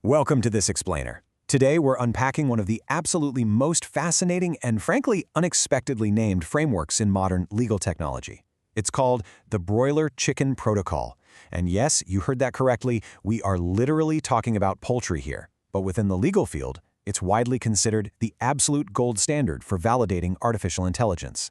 Welcome to This Explainer. Today we're unpacking one of the absolutely most fascinating and frankly unexpectedly named frameworks in modern legal technology. It's called the Broiler Chicken Protocol. And yes, you heard that correctly, we are literally talking about poultry here. But within the legal field, it's widely considered the absolute gold standard for validating artificial intelligence.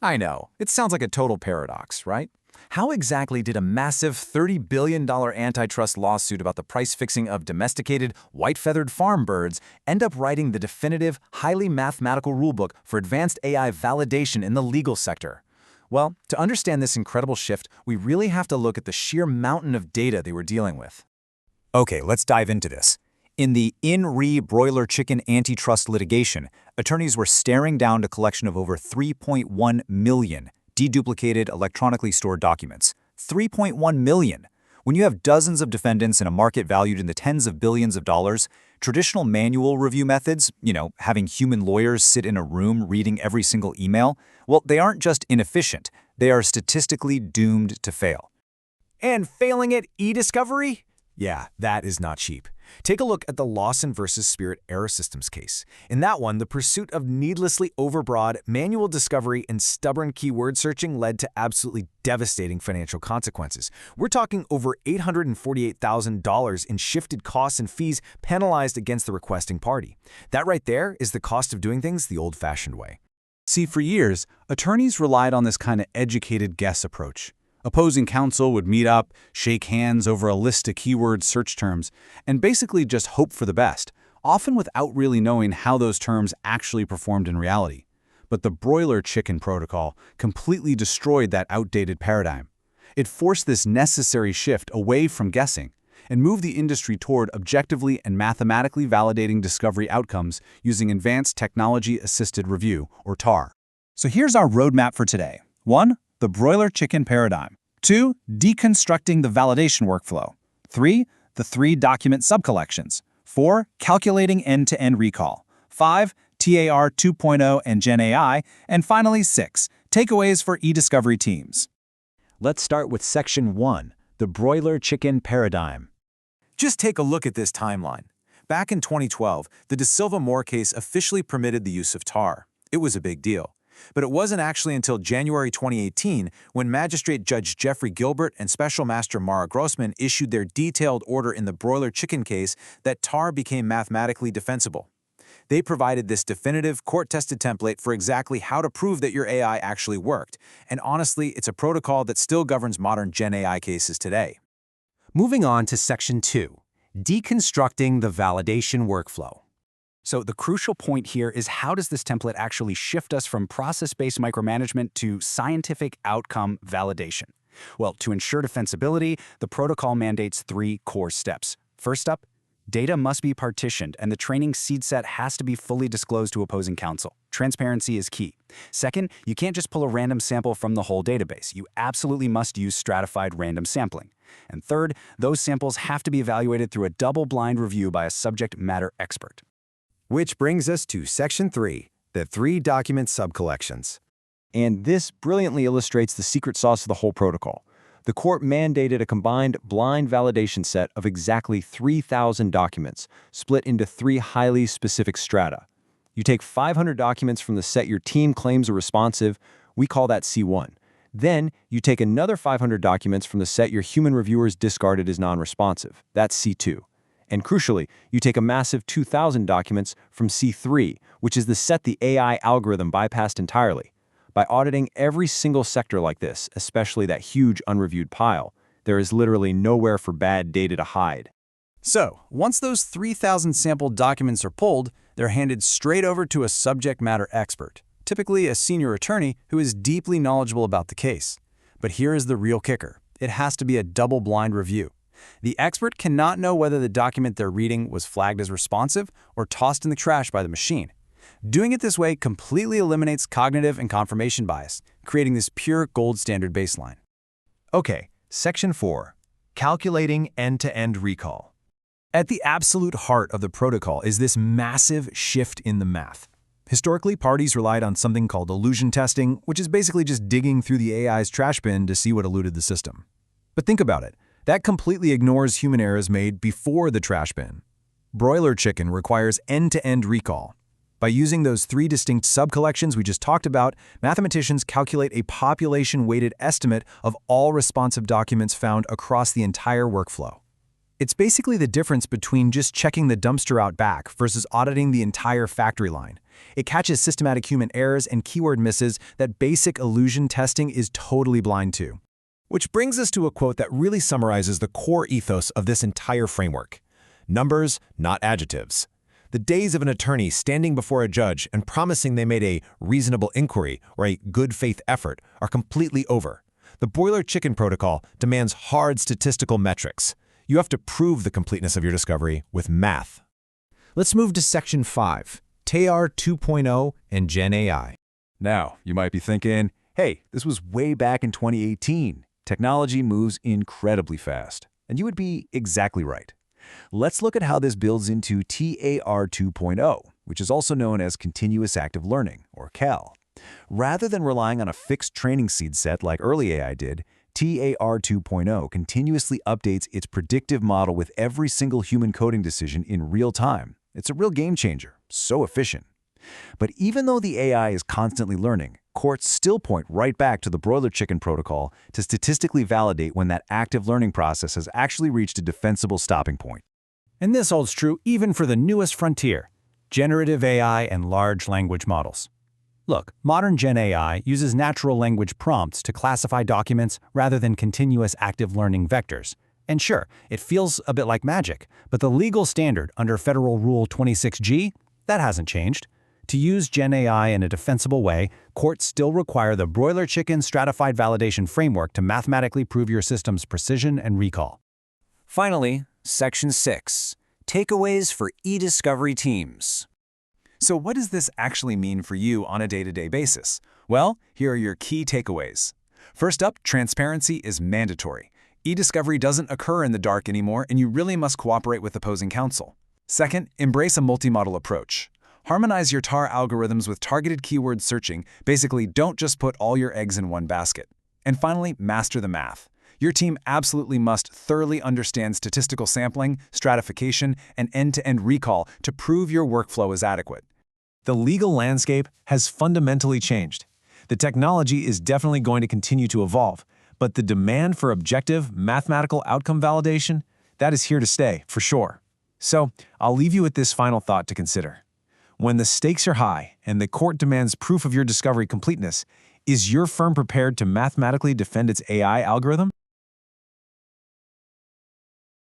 I know, it sounds like a total paradox, right? How exactly did a massive $30 billion antitrust lawsuit about the price-fixing of domesticated, white-feathered farm birds end up writing the definitive, highly mathematical rulebook for advanced AI validation in the legal sector? Well, to understand this incredible shift, we really have to look at the sheer mountain of data they were dealing with. Okay, let's dive into this. In the Broiler Chicken Antitrust Litigation, attorneys were staring down a collection of over 3.1 million deduplicated electronically stored documents. 3.1 million! When you have dozens of defendants in a market valued in the tens of billions of dollars, traditional manual review methods, having human lawyers sit in a room reading every single email, well, they aren't just inefficient, they are statistically doomed to fail. And failing at eDiscovery? Yeah, that is not cheap. Take a look at the Lawson versus Spirit Error Systems case. In that one, the pursuit of needlessly overbroad manual discovery and stubborn keyword searching led to absolutely devastating financial consequences. We're talking over $848,000 in shifted costs and fees penalized against the requesting party. That right there is the cost of doing things the old-fashioned way. See, for years, attorneys relied on this kind of educated guess approach. Opposing counsel would meet up, shake hands over a list of keyword search terms, and basically just hope for the best, often without really knowing how those terms actually performed in reality. But the Broiler Chicken Protocol completely destroyed that outdated paradigm. It forced this necessary shift away from guessing and moved the industry toward objectively and mathematically validating discovery outcomes using Advanced Technology-Assisted Review, or TAR. So here's our roadmap for today. 1. The broiler chicken paradigm. 2. Deconstructing the validation workflow. 3. The 3 document subcollections. 4. Calculating end-to-end recall. 5. TAR 2.0 and Gen AI. And finally, 6. Takeaways for eDiscovery teams. Let's start with Section 1, the Broiler Chicken Paradigm. Just take a look at this timeline. Back in 2012, the De Silva-Moore case officially permitted the use of TAR. It was a big deal. But it wasn't actually until January 2018 when Magistrate Judge Jeffrey Gilbert and Special Master Maura Grossman issued their detailed order in the broiler chicken case that TAR became mathematically defensible. They provided this definitive, court-tested template for exactly how to prove that your AI actually worked. And honestly, it's a protocol that still governs modern Gen AI cases today. Moving on to Section 2, deconstructing the validation workflow. So the crucial point here is, how does this template actually shift us from process-based micromanagement to scientific outcome validation? Well, to ensure defensibility, the protocol mandates 3 core steps. First up, data must be partitioned, and the training seed set has to be fully disclosed to opposing counsel. Transparency is key. Second, you can't just pull a random sample from the whole database. You absolutely must use stratified random sampling. And third, those samples have to be evaluated through a double-blind review by a subject matter expert. Which brings us to Section 3, the 3 document subcollections. And this brilliantly illustrates the secret sauce of the whole protocol. The court mandated a combined blind validation set of exactly 3,000 documents, split into 3 highly specific strata. You take 500 documents from the set your team claims are responsive, we call that C1. Then, you take another 500 documents from the set your human reviewers discarded as non-responsive, that's C2. And crucially, you take a massive 2,000 documents from C3, which is the set the AI algorithm bypassed entirely. By auditing every single sector like this, especially that huge unreviewed pile, there is literally nowhere for bad data to hide. So, once those 3,000 sampled documents are pulled, they're handed straight over to a subject matter expert, typically a senior attorney who is deeply knowledgeable about the case. But here is the real kicker. It has to be a double-blind review. The expert cannot know whether the document they're reading was flagged as responsive or tossed in the trash by the machine. Doing it this way completely eliminates cognitive and confirmation bias, creating this pure gold standard baseline. Okay, Section 4, calculating end-to-end recall. At the absolute heart of the protocol is this massive shift in the math. Historically, parties relied on something called illusion testing, which is basically just digging through the AI's trash bin to see what eluded the system. But think about it. That completely ignores human errors made before the trash bin. Broiler chicken requires end-to-end recall. By using those three distinct subcollections we just talked about, mathematicians calculate a population-weighted estimate of all responsive documents found across the entire workflow. It's basically the difference between just checking the dumpster out back versus auditing the entire factory line. It catches systematic human errors and keyword misses that basic illusion testing is totally blind to. Which brings us to a quote that really summarizes the core ethos of this entire framework. Numbers, not adjectives. The days of an attorney standing before a judge and promising they made a reasonable inquiry or a good faith effort are completely over. The Broiler Chicken Protocol demands hard statistical metrics. You have to prove the completeness of your discovery with math. Let's move to Section 5, TAR 2.0 and Gen AI. Now, you might be thinking, hey, this was way back in 2018. Technology moves incredibly fast. And you would be exactly right. Let's look at how this builds into TAR 2.0, which is also known as Continuous Active Learning, or CAL. Rather than relying on a fixed training seed set like early AI did, TAR 2.0 continuously updates its predictive model with every single human coding decision in real time. It's a real game changer, so efficient. But even though the AI is constantly learning, courts still point right back to the Broiler Chicken Protocol to statistically validate when that active learning process has actually reached a defensible stopping point. And this holds true even for the newest frontier, generative AI and large language models. Look, modern Gen AI uses natural language prompts to classify documents rather than continuous active learning vectors. And sure, it feels a bit like magic, but the legal standard under Federal Rule 26G, that hasn't changed. To use Gen AI in a defensible way, courts still require the Broiler Chicken Stratified Validation Framework to mathematically prove your system's precision and recall. Finally, Section 6, Takeaways for eDiscovery Teams. So what does this actually mean for you on a day-to-day basis? Well, here are your key takeaways. First up, transparency is mandatory. eDiscovery doesn't occur in the dark anymore, and you really must cooperate with opposing counsel. Second, embrace a multi-model approach. Harmonize your TAR algorithms with targeted keyword searching. Basically, don't just put all your eggs in one basket. And finally, master the math. Your team absolutely must thoroughly understand statistical sampling, stratification, and end-to-end recall to prove your workflow is adequate. The legal landscape has fundamentally changed. The technology is definitely going to continue to evolve, but the demand for objective, mathematical outcome validation, that is here to stay, for sure. So, I'll leave you with this final thought to consider. When the stakes are high and the court demands proof of your discovery completeness, is your firm prepared to mathematically defend its AI algorithm?